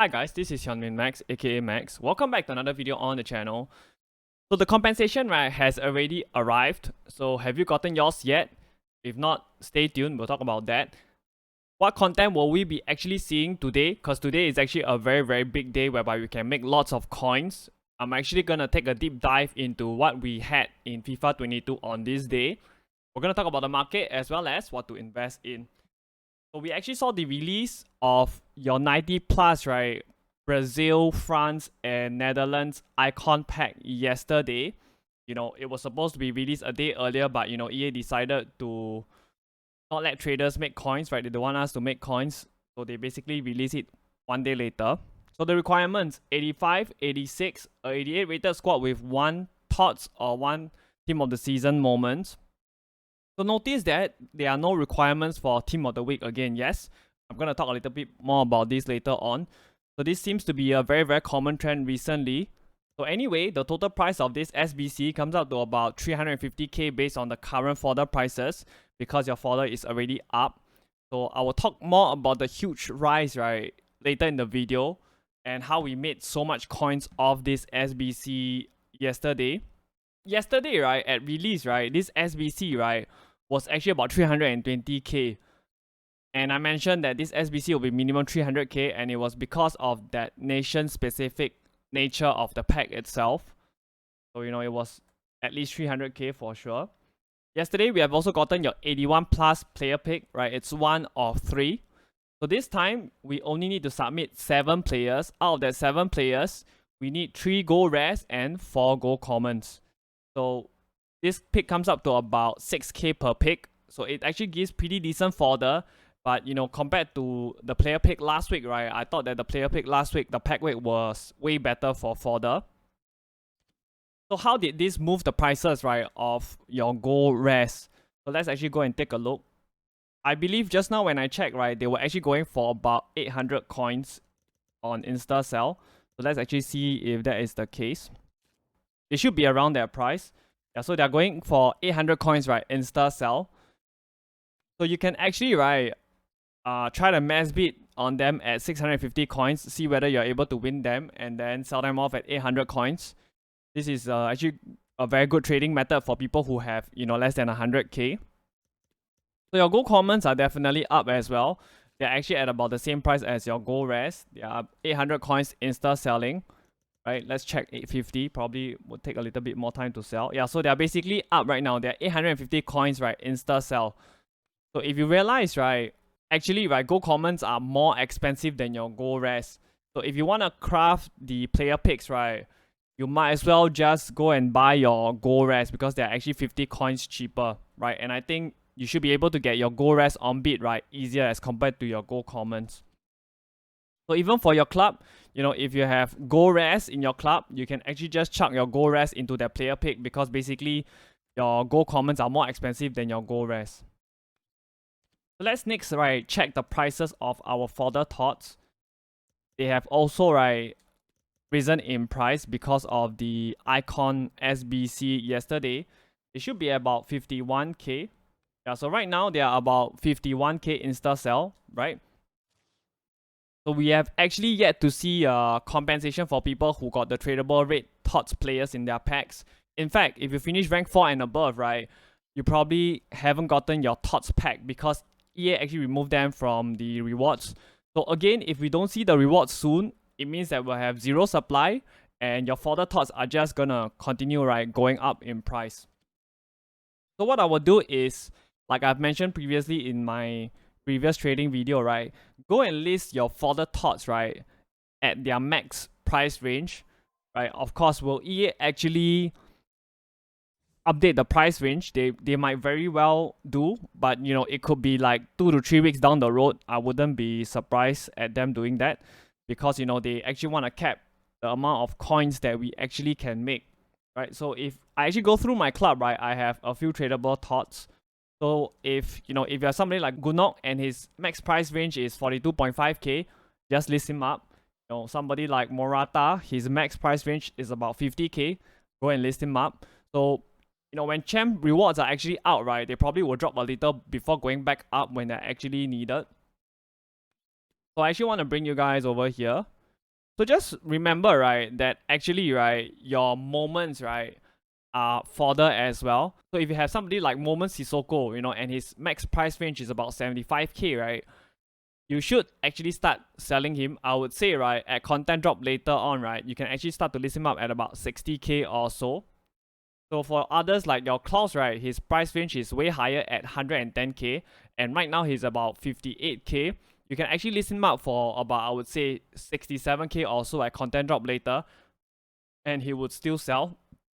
Hi guys, this is Hyunmin Max, aka Max. Welcome back to another video on the channel. So the compensation right has already arrived. So have you gotten yours yet? If not, stay tuned, we'll talk about that. What content will we be actually seeing today? Because today is actually a very big day whereby we can make lots of coins. I'm actually gonna take a deep dive into what we had in FIFA 22 on this day. We're gonna talk about the market as well as what to invest in. So we actually saw the release of your 90 plus, right? Brazil, France, and Netherlands icon pack yesterday. It was supposed to be released a day earlier, but EA decided to not let traders make coins, right? They don't want us to make coins. So they basically released it one day later. So the requirements 85, 86, 88 rated squad with one TOTW or one team of the season moments. So notice that there are no requirements for Team of the Week again, yes. I'm going to talk a little bit more about this later on. So this seems to be a very common trend recently. So anyway, the total price of this SBC comes out to about 350k based on the current fodder prices because your fodder is already up. So I will talk more about the huge rise, right, later in the video and how we made so much coins off this SBC yesterday. Yesterday, right, at release, right, this SBC, right, was actually about 320k. And I mentioned that this SBC will be minimum 300k, and it was because of that nation-specific nature of the pack itself. So, it was at least 300k for sure. Yesterday, we have also gotten your 81 plus player pick, right? It's one of three. So this time, we only need to submit 7 players. Out of that 7 players, we need 3 gold rares and 4 gold commons. So this pick comes up to about 6k per pick. So it actually gives pretty decent fodder. But, compared to the player pick last week, right? I thought that the player pick last week, the pack weight was way better for fodder. So how did this move the prices, right, of your gold rares? So let's actually go and take a look. I believe just now when I checked, right, they were actually going for about 800 coins on InstaSell. So let's actually see if that is the case. They should be around that price. Yeah, so they're going for 800 coins, right? InstaSell. So you can actually, right, try to mass bid on them at 650 coins, see whether you're able to win them, and then sell them off at 800 coins. This is actually a very good trading method for people who have, less than 100k. So your gold commons are definitely up as well. They're actually at about the same price as your gold rares. They are 800 coins insta-selling. Right, let's check 850. Probably would take a little bit more time to sell. Yeah, so they're basically up right now. They're 850 coins, right, insta-sell. So if you realize, right, actually, right, gold commons are more expensive than your gold rares. So if you want to craft the player picks, right, you might as well just go and buy your gold rares because they're actually 50 coins cheaper, right? And I think you should be able to get your gold rares on bid, right, easier as compared to your gold commons. So even for your club, if you have gold rares in your club, you can actually just chuck your gold rares into that player pick because basically your gold commons are more expensive than your gold rares. So let's next, right, check the prices of our fodder TOTWs. They have also, right, risen in price because of the icon SBC yesterday. It should be about 51k. Yeah, so right now they are about 51k insta-sell, right? So we have actually yet to see compensation for people who got the tradable rate TOTWs players in their packs. In fact, if you finish rank 4 and above, right, you probably haven't gotten your TOTWs pack because EA actually removed them from the rewards. So again, if we don't see the rewards soon, it means that we'll have zero supply and your fodder TOTWs are just gonna continue, right, going up in price. So what I will do is, like I've mentioned previously in my previous trading video, right, go and list your fodder TOTWs, right, at their max price range, right? Of course, will EA actually update the price range? They might very well do, but it could be like 2 to 3 weeks down the road. I wouldn't be surprised at them doing that because they actually want to cap the amount of coins that we actually can make, right? So if I actually go through my club, right, I have a few tradable TOTWs. So if you're somebody like Gunok and his max price range is 42.5k, just list him up. Somebody like Morata, his max price range is about 50k, go and list him up. So when champ rewards are actually out, right, they probably will drop a little before going back up when they're actually needed. So I actually want to bring you guys over here. So just remember, right, that actually, right, your moments, right, are fodder as well. So if you have somebody like Moment Sissoko, you know, and his max price range is about 75k, right, you should actually start selling him. I would say, right, at content drop later on, right, you can actually start to list him up at about 60k or so. So for others like your Klaus, right, his price range is way higher at 110k, and right now he's about 58k. You can actually list him up for about, I would say, 67k or so at content drop later, and he would still sell.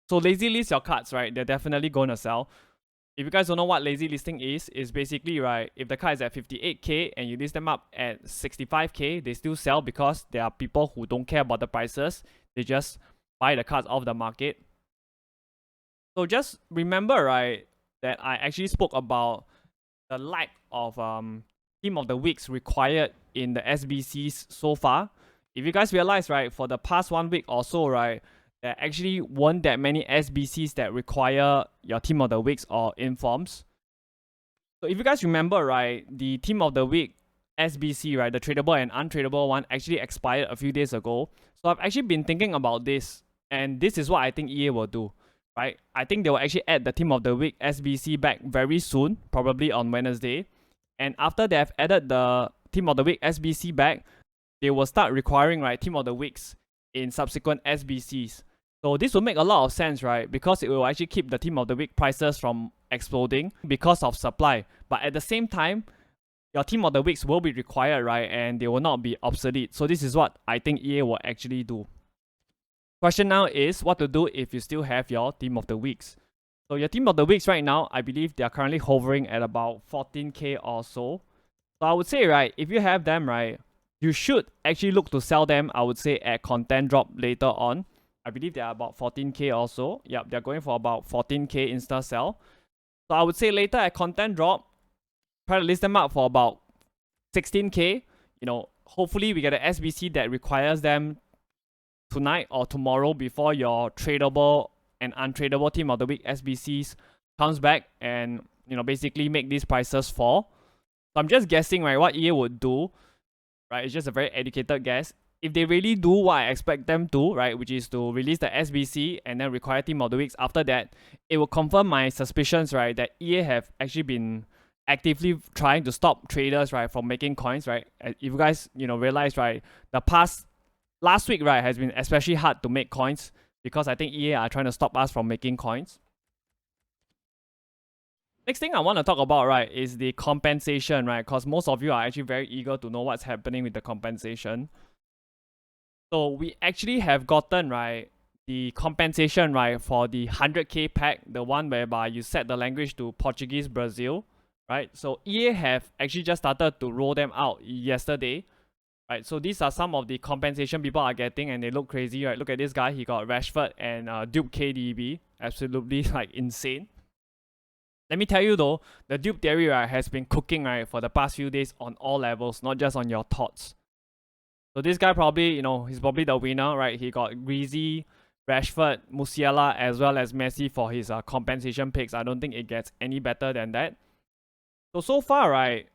So lazy list your cards, right? They're definitely gonna sell. If you guys don't know what lazy listing is basically, right, if the card is at 58k and you list them up at 65k, they still sell because there are people who don't care about the prices. They just buy the cards off the market. So just remember, right, that I actually spoke about the lack of team of the weeks required in the SBCs so far. If you guys realize, right, for the past 1 week or so, right, there actually weren't that many SBCs that require your team of the weeks or informs. So if you guys remember, right, the team of the week SBC, right, the tradable and untradable one actually expired a few days ago. So I've actually been thinking about this, and this is what I think EA will do. Right, I think they will actually add the team of the week SBC back very soon, probably on Wednesday. And after they have added the team of the week SBC back, they will start requiring, right, team of the weeks in subsequent SBCs. So this will make a lot of sense, right, because it will actually keep the team of the week prices from exploding because of supply. But at the same time, your team of the weeks will be required, right, and they will not be obsolete. So this is what I think EA will actually do. Question now is what to do if you still have your team of the weeks. So your team of the weeks right now, I believe they are currently hovering at about 14k or so. So I would say, right, if you have them, right, you should actually look to sell them, I would say, at content drop later on. I believe they are about 14k or so. Yep, they're going for about 14k insta sell. So I would say later at content drop, try to list them up for about 16k. You know, hopefully we get an SBC that requires them tonight or tomorrow before your tradable and untradable team of the week SBCs comes back and, you know, basically make these prices fall. So I'm just guessing, right, what EA would do, right? It's just a very educated guess. If they really do what I expect them to, right, which is to release the SBC and then require team of the weeks after that, it will confirm my suspicions, right, that EA have actually been actively trying to stop traders, right, from making coins, right? If you guys, you know, realize, right, last week, right, has been especially hard to make coins because I think EA are trying to stop us from making coins. Next thing I want to talk about, right, is the compensation, right? Because most of you are actually very eager to know what's happening with the compensation. So we actually have gotten, right, the compensation, right, for the 100k pack, the one whereby you set the language to Portuguese Brazil, right? So EA have actually just started to roll them out yesterday. Right, so these are some of the compensation people are getting, and they look crazy, right? Look at this guy, he got Rashford and Dupe KDB, absolutely like insane. Let me tell you though, the dupe theory, right, has been cooking, right, for the past few days on all levels, not just on your TOTS. So this guy probably, you know, he's probably the winner, right? He got Greasy, Rashford, Musiala, as well as Messi for his compensation picks. I don't think it gets any better than that. So far, right,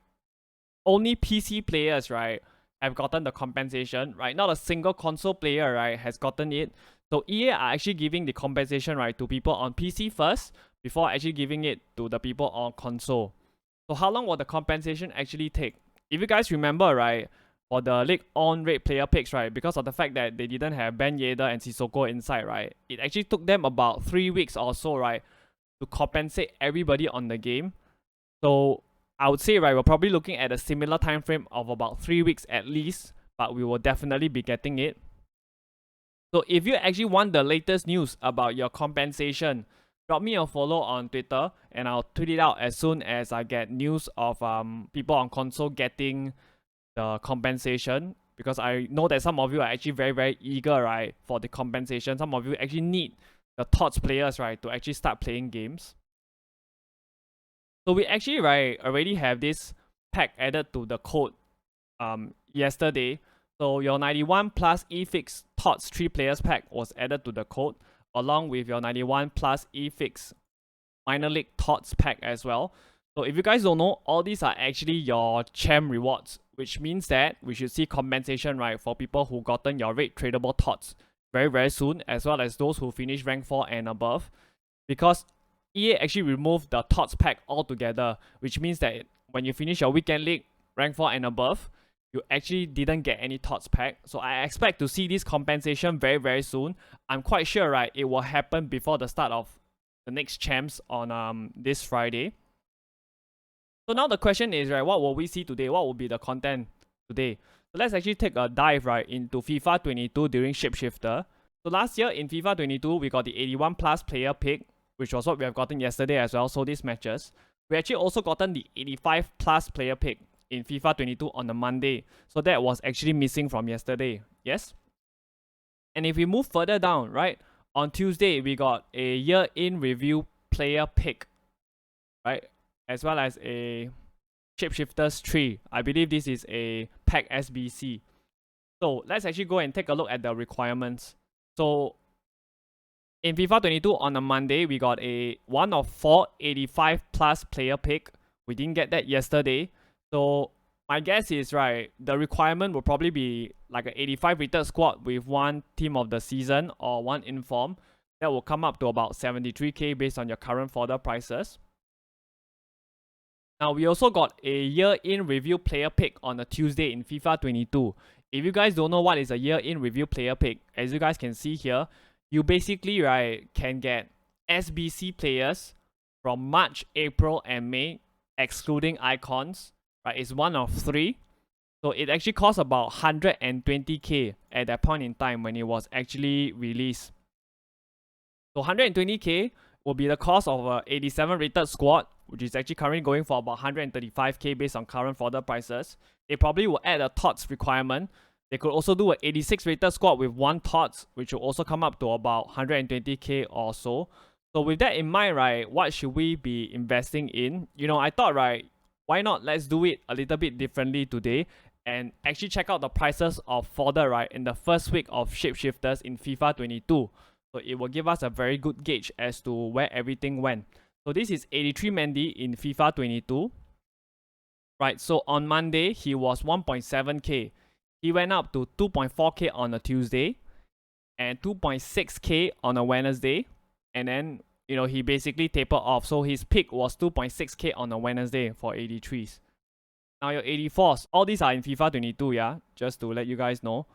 only PC players, right, have gotten the compensation, right? Not a single console player, right, has gotten it. So EA are actually giving the compensation, right, to people on PC first before actually giving it to the people on console. So how long will the compensation actually take? If you guys remember, right, for the League on rate player picks, right, because of the fact that they didn't have Ben Yedder and Sissoko inside, right, it actually took them about 3 weeks or so, right, to compensate everybody on the game. So I would say, right, we're probably looking at a similar time frame of about 3 weeks at least, but we will definitely be getting it. So if you actually want the latest news about your compensation, drop me a follow on Twitter and I'll tweet it out as soon as I get news of people on console getting the compensation, because I know that some of you are actually very, very eager, right, for the compensation. Some of you actually need the TOTS players, right, to actually start playing games. So we actually, right, already have this pack added to the code yesterday. So your 91 plus eFix TOTS 3 players pack was added to the code, along with your 91 plus eFix minor league TOTS pack as well. So if you guys don't know, all these are actually your champ rewards, which means that we should see compensation, right, for people who gotten your rate tradable TOTS very soon, as well as those who finish rank 4 and above. Because EA actually removed the TOTS pack altogether, which means that when you finish your weekend league, rank 4 and above, you actually didn't get any TOTS pack. So I expect to see this compensation very soon. I'm quite sure, right, it will happen before the start of the next champs on this Friday. So now the question is, right, what will we see today? What will be the content today? So let's actually take a dive, right, into FIFA 22 during Shapeshifter. So last year in FIFA 22, we got the 81 plus player pick, which was what we have gotten yesterday as well. So these matches, we actually also gotten the 85 plus player pick in FIFA 22 on the Monday. So that was actually missing from yesterday. Yes. And if we move further down, right, on Tuesday we got a year in review player pick, right, as well as a Shapeshifters 3. I believe this is a pack SBC. So let's actually go and take a look at the requirements. So in FIFA 22 on a Monday, we got a 1 of 4 85 plus player pick. We didn't get that yesterday. So my guess is, right, the requirement will probably be like an 85 rated squad with one team of the season or one inform. That will come up to about 73k based on your current fodder prices. Now, we also got a year in review player pick on a Tuesday in FIFA 22. If you guys don't know what is a year in review player pick, as you guys can see here, you basically, right, can get SBC players from March, April, and May, excluding icons, right? It's 1 of 3. So it actually costs about 120k at that point in time when it was actually released. So 120k will be the cost of a 87 rated squad, which is actually currently going for about 135k based on current fodder prices. They probably will add a TOTS requirement. They could also do an 86 rated squad with 1 TOTS, which will also come up to about 120k or so. So with that in mind, right, what should we be investing in? You know, I thought, right, why not let's do it a little bit differently today and actually check out the prices of fodder, right, in the first week of Shapeshifters in FIFA 22. So it will give us a very good gauge as to where everything went. So this is 83 Mendy in FIFA 22. Right, so on Monday, he was 1.7k. He went up to 2.4k on a Tuesday and 2.6k on a Wednesday. And then, you know, he basically tapered off. So his peak was 2.6k on a Wednesday for 83s. Now your 84s, all these are in FIFA 22, yeah? Just to let you guys know.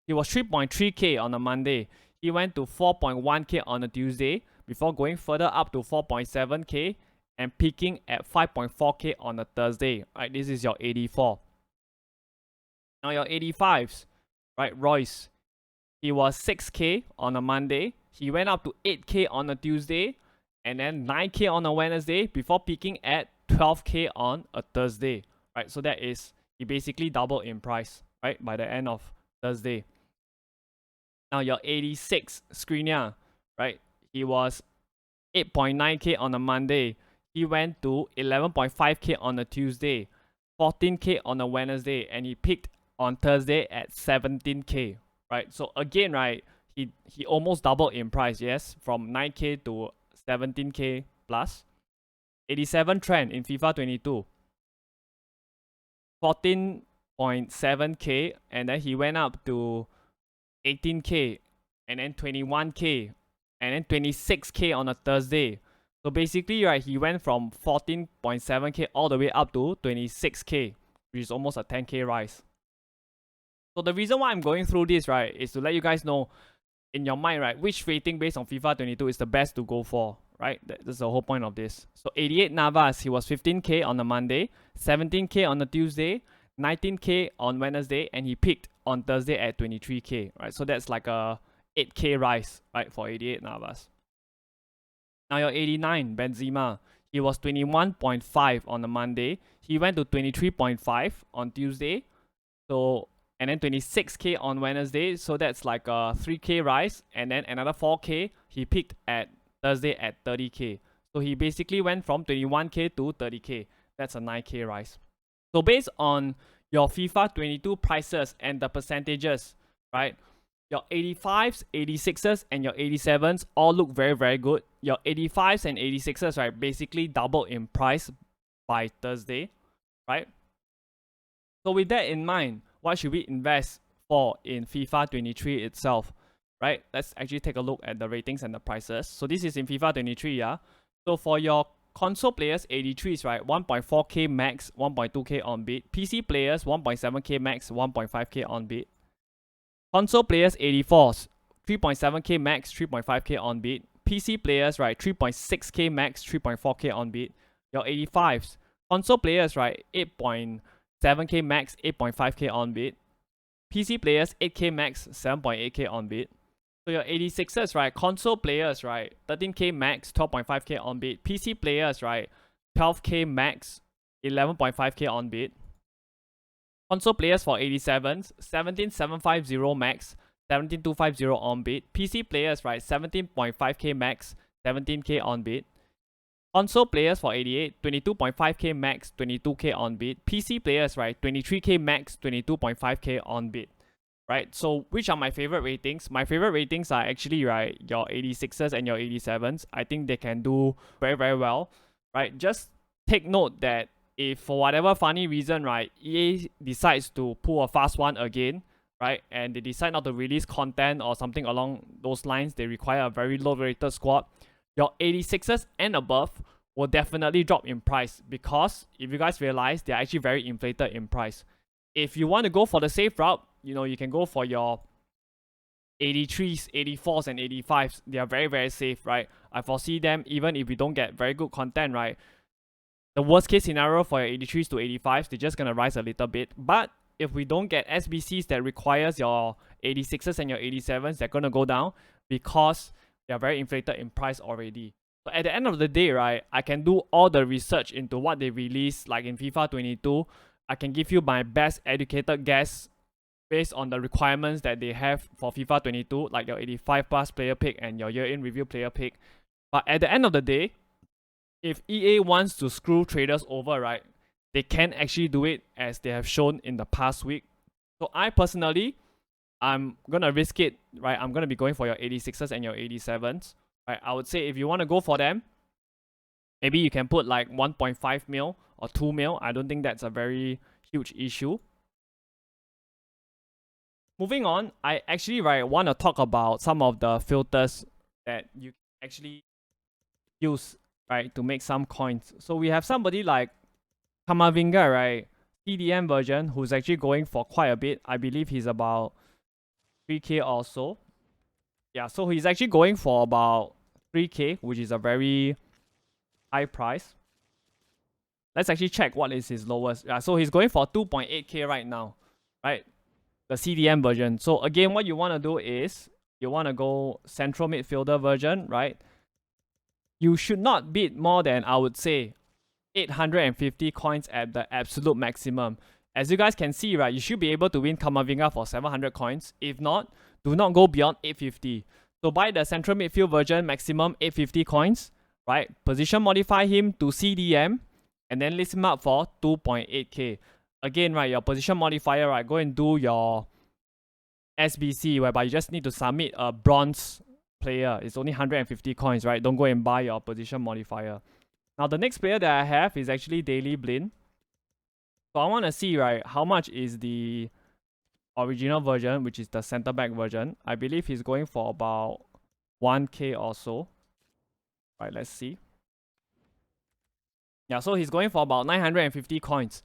He was 3.3k on a Monday. He went to 4.1k on a Tuesday before going further up to 4.7k and peaking at 5.4k on a Thursday. Right, this is your 84. Now your 85s, right, Royce. He was 6k on a Monday. He went up to 8k on a Tuesday and then 9k on a Wednesday before peaking at 12k on a Thursday. Right, so that is, he basically doubled in price, right, by the end of Thursday. Now your 86 Skriniar, right? He was 8.9k on a Monday. He went to 11.5k on a Tuesday, 14k on a Wednesday, and he peaked on Thursday at 17k, right? So again, right, he almost doubled in price, yes, from 9k to 17k plus. 87 Trent in FIFA 22, 14.7k, and then he went up to 18k, and then 21k, and then 26k on a Thursday. So basically, right, he went from 14.7k all the way up to 26k, which is almost a 10k rise. So the reason why I'm going through this, right, is to let you guys know in your mind, right, which rating based on FIFA 22 is the best to go for, right? That's the whole point of this. So 88 Navas, he was 15k on a Monday, 17k on a Tuesday, 19k on Wednesday, and he peaked on Thursday at 23k, right? So that's like a 8k rise, right, for 88 Navas. Now your 89 Benzema, he was 21.5 on a Monday. He went to 23.5 on Tuesday. So, and then 26k on Wednesday. So that's like a 3k rise, and then another 4k. He peaked at Thursday at 30k. So he basically went from 21k to 30k. That's a 9k rise. So based on your FIFA 22 prices and the percentages, right, your 85s, 86s, and your 87s all look very, very good. Your 85s and 86s, right, basically doubled in price by Thursday, right? So with that in mind, what should we invest for in FIFA 23 itself, right? Let's actually take a look at the ratings and the prices. So this is in FIFA 23, yeah. So for your console players, 83s, right? 1.4k max, 1.2k on bid. PC players, 1.7k max, 1.5k on bid. Console players, 84s, 3.7k max, 3.5k on bid. PC players, right? 3.6k max, 3.4k on bid. Your 85s. Console players, right? 8.7k max, 8.5k on bid. PC players, 8k max, 7.8k on bid. So your 86ers, right? Console players, right? 13k max, 12.5k on bid. PC players, right? 12k max, 11.5k on bid. Console players for 87s, 17750 max, 17250 on bid. PC players, right? 17.5k max, 17k on bid. Console players for 88, 22.5k max, 22k on bid. PC players, right? 23k max, 22.5k on bid. Right, so which are my favorite ratings? My favorite ratings are actually, right, your 86ers and your 87s. I think they can do very, very well. Right, just take note that if for whatever funny reason, right, EA decides to pull a fast one again, right, and they decide not to release content or something along those lines, they require a very low rated squad, your 86ers and above will definitely drop in price, because if you guys realize, they're actually very inflated in price. If you want to go for the safe route, you know, you can go for your 83s, 84s, and 85s. They are very, very safe, right? I foresee them, even if we don't get very good content, right? The worst case scenario for your 83s to 85s, they're just gonna rise a little bit. But if we don't get SBCs that requires your 86s and your 87s, they're gonna go down because they are very inflated in price already. So at the end of the day, right, I can do all the research into what they release, like in FIFA 22. I can give you my best educated guess based on the requirements that they have for FIFA 22, like your 85 plus player pick and your year-in review player pick. But at the end of the day, if EA wants to screw traders over, right, they can actually do it, as they have shown in the past week. So I personally, I'm gonna risk it, right? I'm gonna be going for your 86ers and your 87s, right? I would say if you want to go for them, maybe you can put like 1.5 mil or 2 mil. I don't think that's a very huge issue. Moving on, I actually, right, want to talk about some of the filters that you actually use, right, to make some coins. So we have somebody like Kamavinga, right, CDM version, who's actually going for quite a bit. I believe he's about 3k or so. Yeah, so he's actually going for about 3k, which is a very high price. Let's actually check what is his lowest. Yeah, so he's going for 2.8k right now, right? The CDM version. So again, what you want to do is you want to go central midfielder version, right? You should not bid more than, I would say, 850 coins at the absolute maximum. As you guys can see, right, you should be able to win Kamavinga for 700 coins. If not, do not go beyond 850. So buy the central midfield version, maximum 850 coins, right? Position modify him to CDM and then list him up for 2.8k. Again, right, your position modifier, right, go and do your SBC, whereby you just need to submit a bronze player. It's only 150 coins, right? Don't go and buy your position modifier. Now, the next player that I have is actually Daily Blind. So I want to see, right, how much is the original version, which is the center back version. I believe he's going for about 1k or so. Right, let's see. Yeah, so he's going for about 950 coins.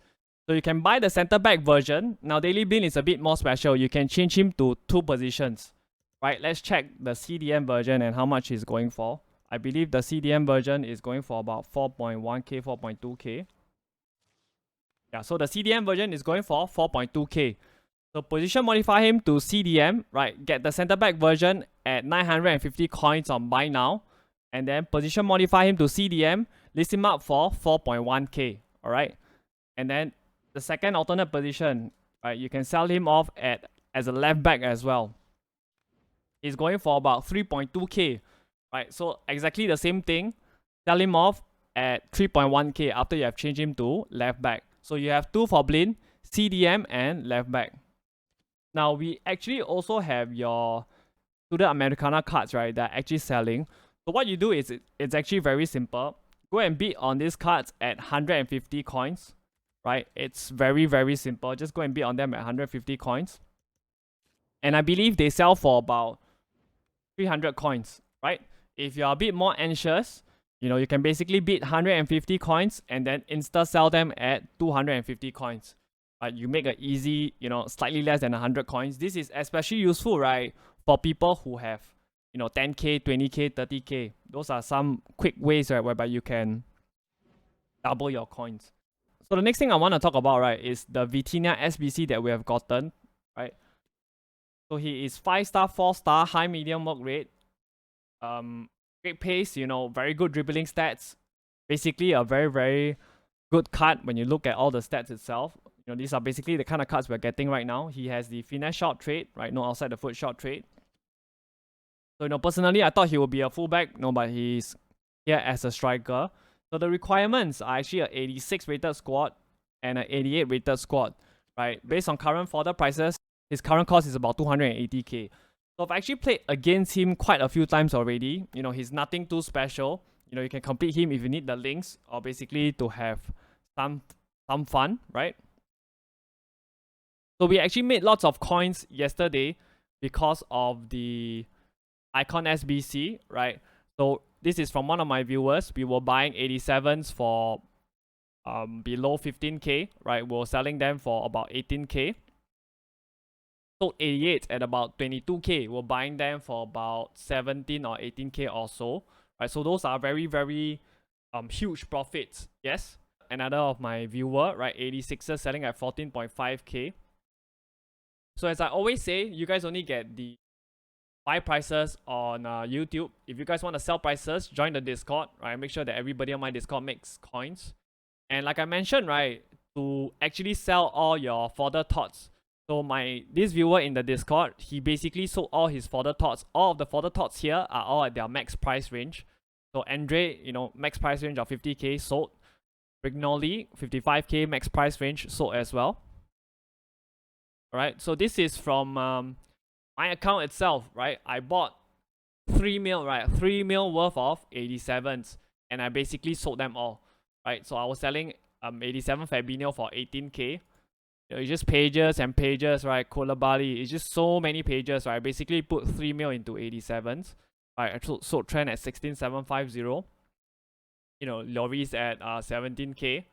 So you can buy the center back version. Now, Daily Blind is a bit more special. You can change him to 2 positions. Right, let's check the CDM version and how much he's going for. I believe the CDM version is going for about 4.1k, 4.2k. Yeah, so the CDM version is going for 4.2k. So position modify him to CDM, right? Get the center back version at 950 coins on buy now. And then position modify him to CDM, list him up for 4.1k. Alright. And then the second alternate position, right? You can sell him off as a left back as well. He's going for about 3.2k. Right? So exactly the same thing. Sell him off at 3.1k after you have changed him to left back. So you have 2 for Blind, CDM, and left back. Now, we actually also have your Student Americana cards, right, that are actually selling. So what you do is, it's actually very simple. go and bid on these cards at 150 coins, right? It's very, very simple. Just go and bid on them at 150 coins. And I believe they sell for about 300 coins, right? If you're a bit more anxious, you can basically bid 150 coins and then insta sell them at 250 coins. Right? You make an easy, slightly less than 100 coins. This is especially useful, right, for people who have, 10k, 20k, 30k. Those are some quick ways, right, whereby you can double your coins. So the next thing I want to talk about, right, is the Vitina SBC that we have gotten, right? So he is 5-star, 4-star, high medium work rate, great pace, very good dribbling stats. Basically a very, very good card when you look at all the stats itself. These are basically the kind of cards we're getting right now. He has the finesse shot trade, right? No outside the foot shot trade. So, personally, I thought he would be a fullback, but he's here as a striker. So the requirements are actually an 86 rated squad and an 88 rated squad, right? Based on current fodder prices, his current cost is about 280k. So I've actually played against him quite a few times already. He's nothing too special. You can complete him if you need the links or basically to have some fun, right? So we actually made lots of coins yesterday because of the Icon SBC, right? So this is from one of my viewers. We were buying 87s for below 15k, right? We were selling them for about 18k. Sold 88 at about 22k. We're buying them for about 17 or 18k or so, right? So those are very, very huge profits. Yes. Another of my viewer, right? 86ers selling at 14.5k. So as I always say, you guys only get the buy prices on YouTube. If you guys want to sell prices, join the Discord, right? Make sure that everybody on my Discord makes coins. And like I mentioned, right, to actually sell all your fodder TOTWs. So this viewer in the Discord, he basically sold all his fodder TOTWs. All of the fodder TOTWs here are all at their max price range. So Andre, max price range of 50k sold. Brignoli, 55k max price range sold as well. Alright, so this is from my account itself, right? I bought 3 mil, right? 3 mil worth of 87s, and I basically sold them all, right? So I was selling 87 Fabinho for 18k. It's just pages and pages, right? Koulibaly, it's just so many pages, right? I basically put 3 mil into 87s. Right, I sold Trent at 16,750. Lloris at 17k,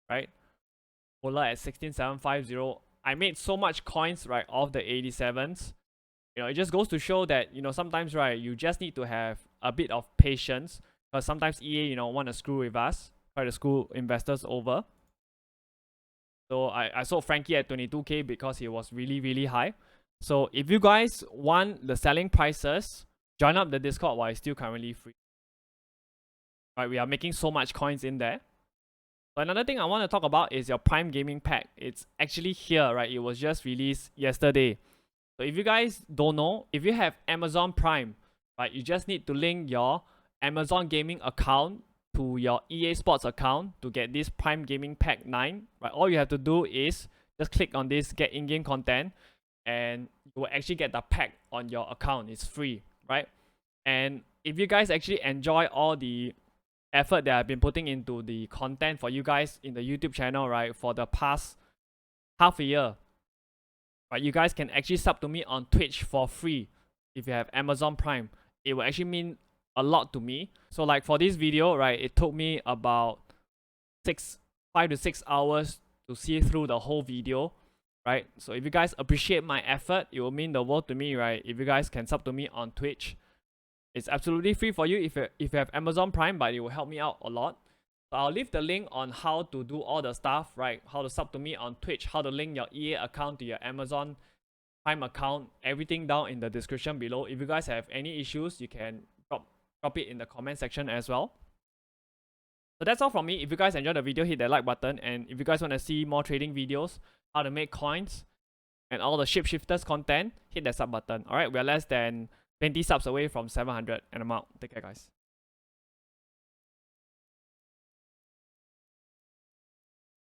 right? Ola at 16,750. I made so much coins, right, off the 87s. It just goes to show that, sometimes, right, you just need to have a bit of patience. Because sometimes EA, want to screw with us. Try to screw investors over. So I sold Frankie at 22k because he was really, really high. So if you guys want the selling prices, join up the Discord while it's still currently free. Right, we are making so much coins in there. So another thing I want to talk about is your Prime Gaming Pack. It's actually here, right? It was just released yesterday. So if you guys don't know, if you have Amazon Prime, right, you just need to link your Amazon Gaming account to your EA Sports account to get this Prime Gaming Pack 9. Right, all you have to do is just click on this get in-game content and you will actually get the pack on your account. It's free, right? And if you guys actually enjoy all the effort that I've been putting into the content for you guys in the YouTube channel, right, for the past half a year, right, you guys can actually sub to me on Twitch for free if you have Amazon Prime. It will actually mean a lot to me. So like for this video, right, it took me about 5 to 6 hours to see through the whole video, right? So if you guys appreciate my effort, it will mean the world to me, right, if you guys can sub to me on Twitch. It's absolutely free for you if you have Amazon Prime, but it will help me out a lot. So I'll leave the link on how to do all the stuff, right? How to sub to me on Twitch, how to link your EA account to your Amazon Prime account, everything down in the description below. If you guys have any issues, you can drop it in the comment section as well. So that's all from me. If you guys enjoyed the video, hit that like button. And if you guys want to see more trading videos, how to make coins, and all the shapeshifters content, hit that sub button. Alright, we're less than 20 subs away from 700, and I'm out. Take care, guys.